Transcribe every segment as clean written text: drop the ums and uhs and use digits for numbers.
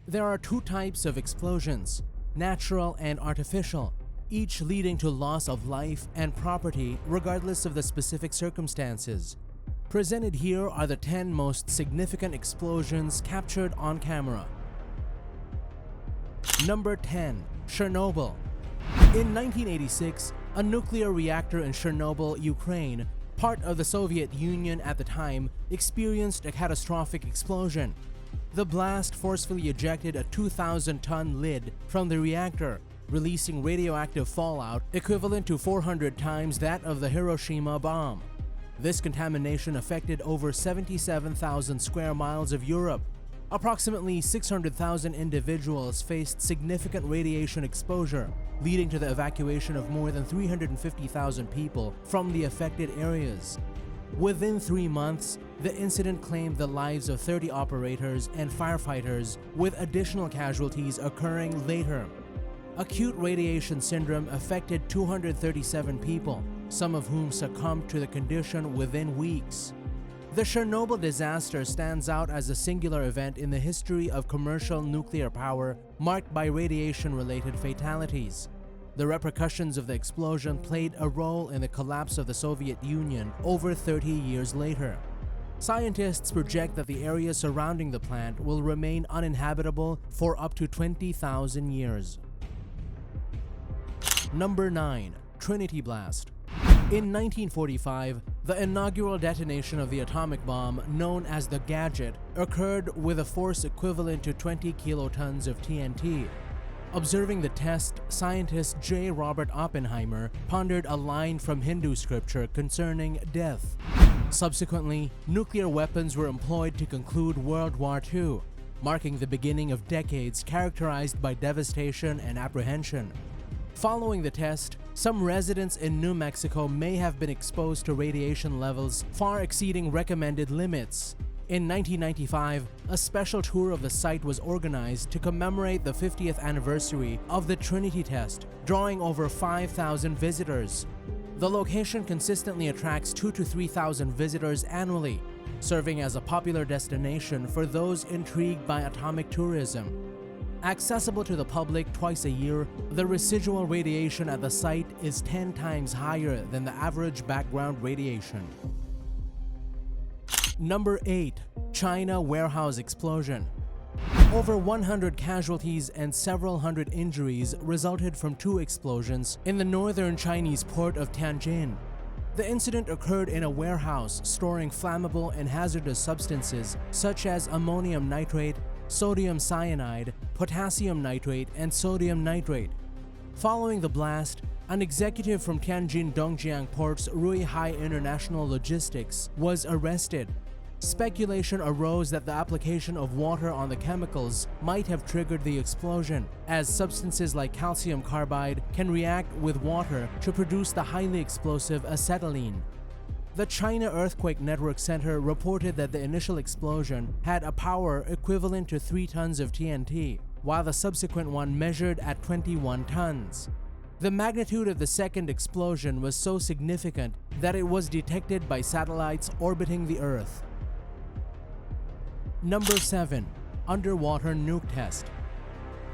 There are two types of explosions, natural and artificial, each leading to loss of life and property regardless of the specific circumstances. Presented here are the 10 most significant explosions captured on camera. Number 10. Chernobyl. In 1986, a nuclear reactor in Chernobyl, Ukraine, part of the Soviet Union at the time, experienced a catastrophic explosion. The blast forcefully ejected a 2,000-ton lid from the reactor, releasing radioactive fallout equivalent to 400 times that of the Hiroshima bomb. This contamination affected over 77,000 square miles of Europe. Approximately 600,000 individuals faced significant radiation exposure, leading to the evacuation of more than 350,000 people from the affected areas. Within 3 months, the incident claimed the lives of 30 operators and firefighters, with additional casualties occurring later. Acute radiation syndrome affected 237 people, some of whom succumbed to the condition within weeks. The Chernobyl disaster stands out as a singular event in the history of commercial nuclear power, marked by radiation-related fatalities. The repercussions of the explosion played a role in the collapse of the Soviet Union over 30 years later. Scientists project that the area surrounding the plant will remain uninhabitable for up to 20,000 years. Number 9. Trinity Blast. In 1945, the inaugural detonation of the atomic bomb, known as the Gadget, occurred with a force equivalent to 20 kilotons of TNT. Observing the test, scientist J. Robert Oppenheimer pondered a line from Hindu scripture concerning death. Subsequently, nuclear weapons were employed to conclude World War II, marking the beginning of decades characterized by devastation and apprehension. Following the test, some residents in New Mexico may have been exposed to radiation levels far exceeding recommended limits. In 1995, a special tour of the site was organized to commemorate the 50th anniversary of the Trinity Test, drawing over 5,000 visitors. The location consistently attracts 2,000 to 3,000 visitors annually, serving as a popular destination for those intrigued by atomic tourism. Accessible to the public twice a year, the residual radiation at the site is 10 times higher than the average background radiation. Number 8. China Warehouse Explosion. Over 100 casualties and several hundred injuries resulted from 2 explosions in the northern Chinese port of Tianjin. The incident occurred in a warehouse storing flammable and hazardous substances such as ammonium nitrate, sodium cyanide, potassium nitrate, and sodium nitrate. Following the blast, an executive from Tianjin Dongjiang Port's Ruihai International Logistics was arrested. Speculation arose that the application of water on the chemicals might have triggered the explosion, as substances like calcium carbide can react with water to produce the highly explosive acetylene. The China Earthquake Network Center reported that the initial explosion had a power equivalent to 3 tons of TNT, while the subsequent one measured at 21 tons. The magnitude of the second explosion was so significant that it was detected by satellites orbiting the Earth. Number 7. Underwater Nuke Test.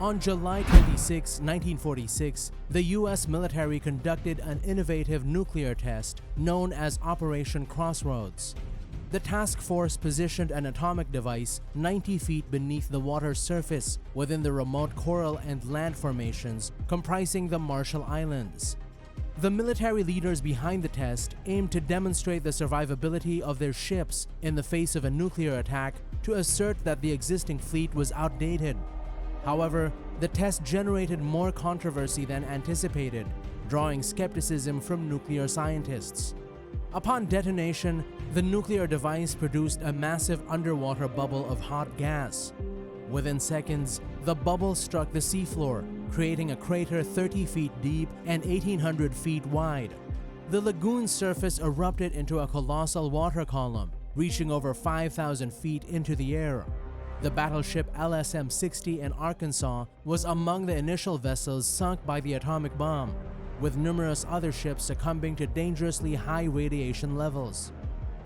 On July 26, 1946, the US military conducted an innovative nuclear test known as Operation Crossroads. The task force positioned an atomic device 90 feet beneath the water's surface within the remote coral and land formations comprising the Marshall Islands. The military leaders behind the test aimed to demonstrate the survivability of their ships in the face of a nuclear attack to assert that the existing fleet was outdated. However, the test generated more controversy than anticipated, drawing skepticism from nuclear scientists. Upon detonation, the nuclear device produced a massive underwater bubble of hot gas. Within seconds, the bubble struck the seafloor, creating a crater 30 feet deep and 1,800 feet wide. The lagoon's surface erupted into a colossal water column, reaching over 5,000 feet into the air. The battleship LSM-60 in Arkansas was among the initial vessels sunk by the atomic bomb, with numerous other ships succumbing to dangerously high radiation levels.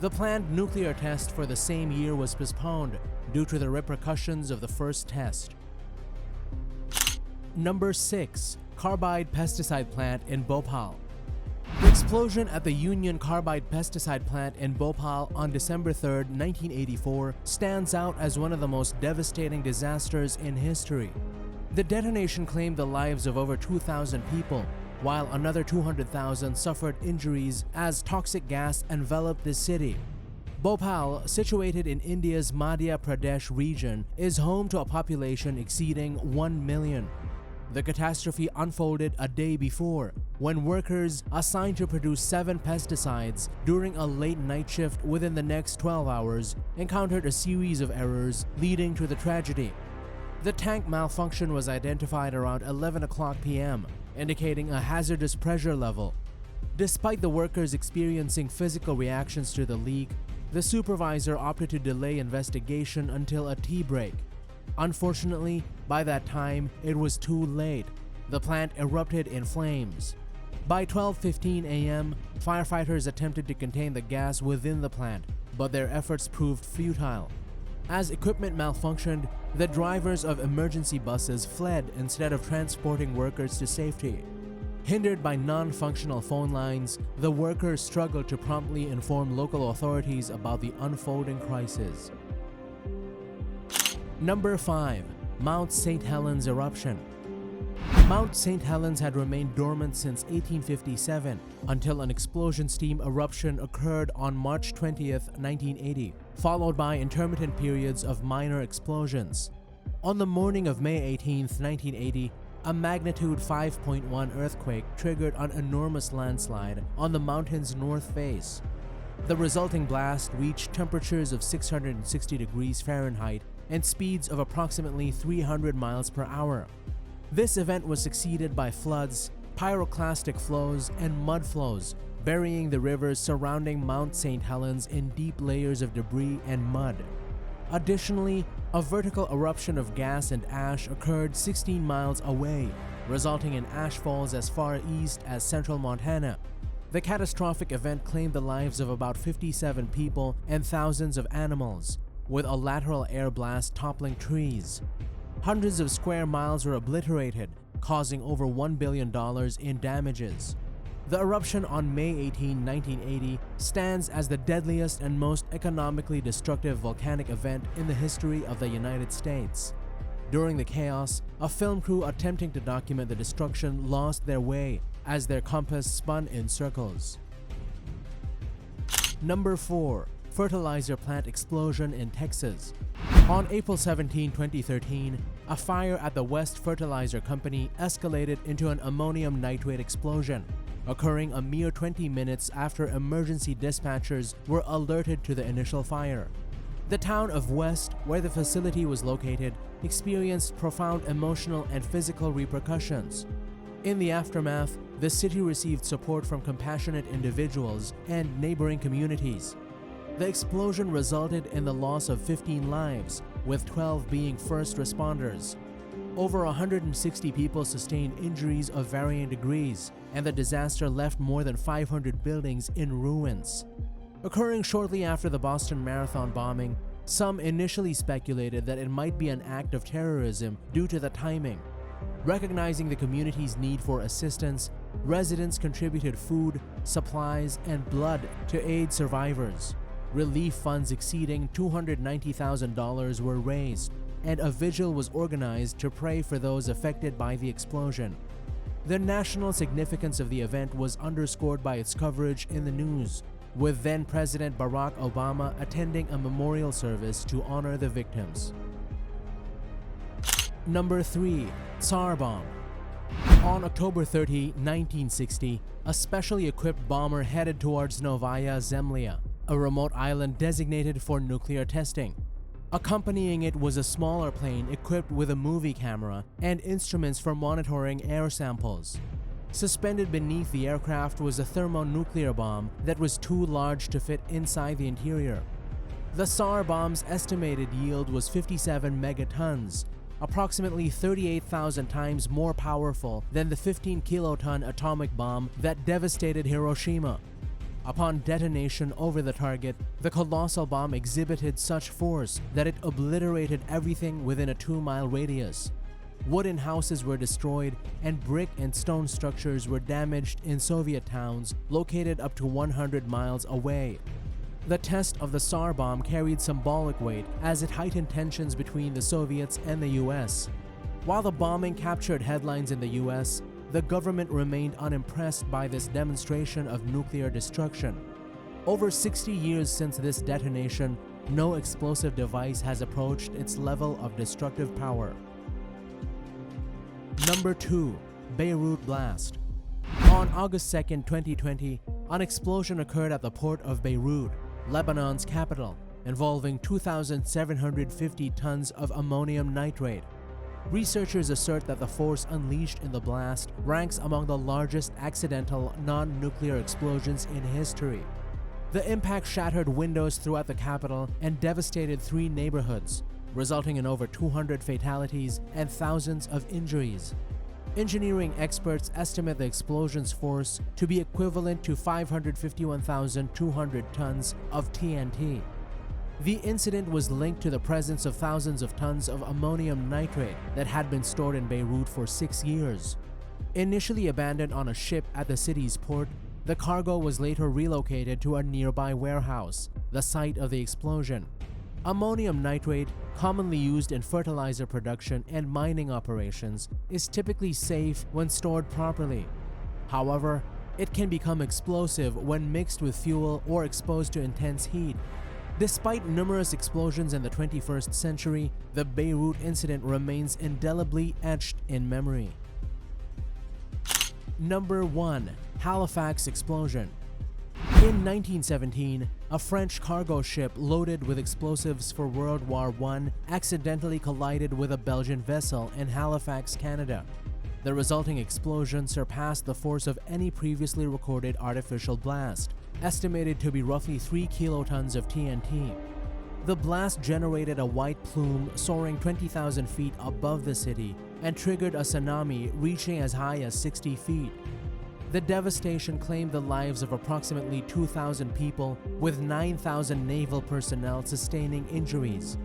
The planned nuclear test for the same year was postponed due to the repercussions of the first test. Number 6. Carbide pesticide plant in Bhopal. The explosion at the Union Carbide pesticide plant in Bhopal on December 3, 1984 stands out as one of the most devastating disasters in history. The detonation claimed the lives of over 2,000 people, while another 200,000 suffered injuries as toxic gas enveloped the city. Bhopal, situated in India's Madhya Pradesh region, is home to a population exceeding 1 million. The catastrophe unfolded a day before, when workers assigned to produce 7 pesticides during a late night shift within the next 12 hours encountered a series of errors leading to the tragedy. The tank malfunction was identified around 11 o'clock p.m., indicating a hazardous pressure level. Despite the workers experiencing physical reactions to the leak, the supervisor opted to delay investigation until a tea break. Unfortunately, by that time, it was too late. The plant erupted in flames. By 12:15 a.m., firefighters attempted to contain the gas within the plant, but their efforts proved futile. As equipment malfunctioned, the drivers of emergency buses fled instead of transporting workers to safety. Hindered by non-functional phone lines, the workers struggled to promptly inform local authorities about the unfolding crisis. Number 5. Mount St Helens eruption. Mount St Helens had remained dormant since 1857 until an explosion steam eruption occurred on March 20, 1980, followed by intermittent periods of minor explosions. On the morning of May 18, 1980, a magnitude 5.1 earthquake triggered an enormous landslide on the mountain's north face. The resulting blast reached temperatures of 660 degrees Fahrenheit and speeds of approximately 300 miles per hour. This event was succeeded by floods, pyroclastic flows, and mud flows, burying the rivers surrounding Mount St. Helens in deep layers of debris and mud. Additionally, a vertical eruption of gas and ash occurred 16 miles away, resulting in ash falls as far east as central Montana. The catastrophic event claimed the lives of about 57 people and thousands of animals, with a lateral air blast toppling trees. Hundreds of square miles were obliterated, causing over $1 billion in damages. The eruption on May 18, 1980 stands as the deadliest and most economically destructive volcanic event in the history of the United States. During the chaos, a film crew attempting to document the destruction lost their way as their compass spun in circles. Number 4. Fertilizer plant explosion in Texas. On April 17, 2013, a fire at the West Fertilizer Company escalated into an ammonium nitrate explosion, occurring a mere 20 minutes after emergency dispatchers were alerted to the initial fire. The town of West, where the facility was located, experienced profound emotional and physical repercussions. In the aftermath, the city received support from compassionate individuals and neighboring communities. The explosion resulted in the loss of 15 lives, with 12 being first responders. Over 160 people sustained injuries of varying degrees, and the disaster left more than 500 buildings in ruins. Occurring shortly after the Boston Marathon bombing, some initially speculated that it might be an act of terrorism due to the timing. Recognizing the community's need for assistance, residents contributed food, supplies, and blood to aid survivors. Relief funds exceeding $290,000 were raised, and a vigil was organized to pray for those affected by the explosion. The national significance of the event was underscored by its coverage in the news, with then-President Barack Obama attending a memorial service to honor the victims. Number 3. Tsar Bomb. On October 30, 1960, a specially equipped bomber headed towards Novaya Zemlya, a remote island designated for nuclear testing. Accompanying it was a smaller plane equipped with a movie camera and instruments for monitoring air samples. Suspended beneath the aircraft was a thermonuclear bomb that was too large to fit inside the interior. The Tsar bomb's estimated yield was 57 megatons, approximately 38,000 times more powerful than the 15-kiloton atomic bomb that devastated Hiroshima. Upon detonation over the target, the colossal bomb exhibited such force that it obliterated everything within a 2-mile radius. Wooden houses were destroyed, and brick and stone structures were damaged in Soviet towns located up to 100 miles away. The test of the Tsar bomb carried symbolic weight as it heightened tensions between the Soviets and the US. While the bombing captured headlines in the US, the government remained unimpressed by this demonstration of nuclear destruction. Over 60 years since this detonation, no explosive device has approached its level of destructive power. Number 2. Beirut Blast. On August 2, 2020, an explosion occurred at the port of Beirut, Lebanon's capital, involving 2,750 tons of ammonium nitrate. Researchers assert that the force unleashed in the blast ranks among the largest accidental non-nuclear explosions in history. The impact shattered windows throughout the capital and devastated 3 neighborhoods, resulting in over 200 fatalities and thousands of injuries. Engineering experts estimate the explosion's force to be equivalent to 551,200 tons of TNT. The incident was linked to the presence of thousands of tons of ammonium nitrate that had been stored in Beirut for 6 years. Initially abandoned on a ship at the city's port, the cargo was later relocated to a nearby warehouse, the site of the explosion. Ammonium nitrate, commonly used in fertilizer production and mining operations, is typically safe when stored properly. However, it can become explosive when mixed with fuel or exposed to intense heat. Despite numerous explosions in the 21st century, the Beirut incident remains indelibly etched in memory. Number 1. Halifax Explosion. In 1917, a French cargo ship loaded with explosives for World War I accidentally collided with a Belgian vessel in Halifax, Canada. The resulting explosion surpassed the force of any previously recorded artificial blast, estimated to be roughly 3 kilotons of TNT. The blast generated a white plume soaring 20,000 feet above the city and triggered a tsunami reaching as high as 60 feet. The devastation claimed the lives of approximately 2,000 people, with 9,000 naval personnel sustaining injuries.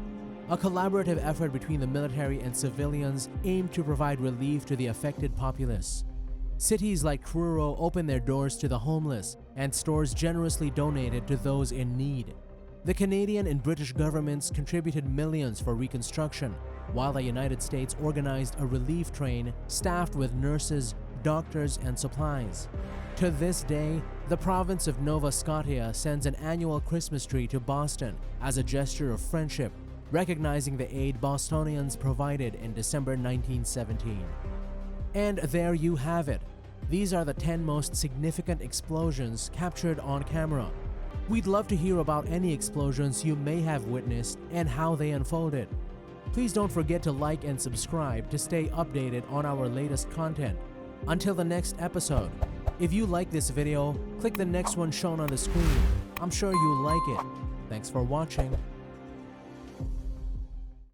A collaborative effort between the military and civilians aimed to provide relief to the affected populace. Cities like Truro opened their doors to the homeless, and stores generously donated to those in need. The Canadian and British governments contributed millions for reconstruction, while the United States organized a relief train staffed with nurses, doctors, and supplies. To this day, the province of Nova Scotia sends an annual Christmas tree to Boston as a gesture of friendship, recognizing the aid Bostonians provided in December 1917. And there you have it. These are the 10 most significant explosions captured on camera. We'd love to hear about any explosions you may have witnessed and how they unfolded. Please don't forget to like and subscribe to stay updated on our latest content. Until the next episode, if you like this video, click the next one shown on the screen. I'm sure you'll like it. Thanks for watching.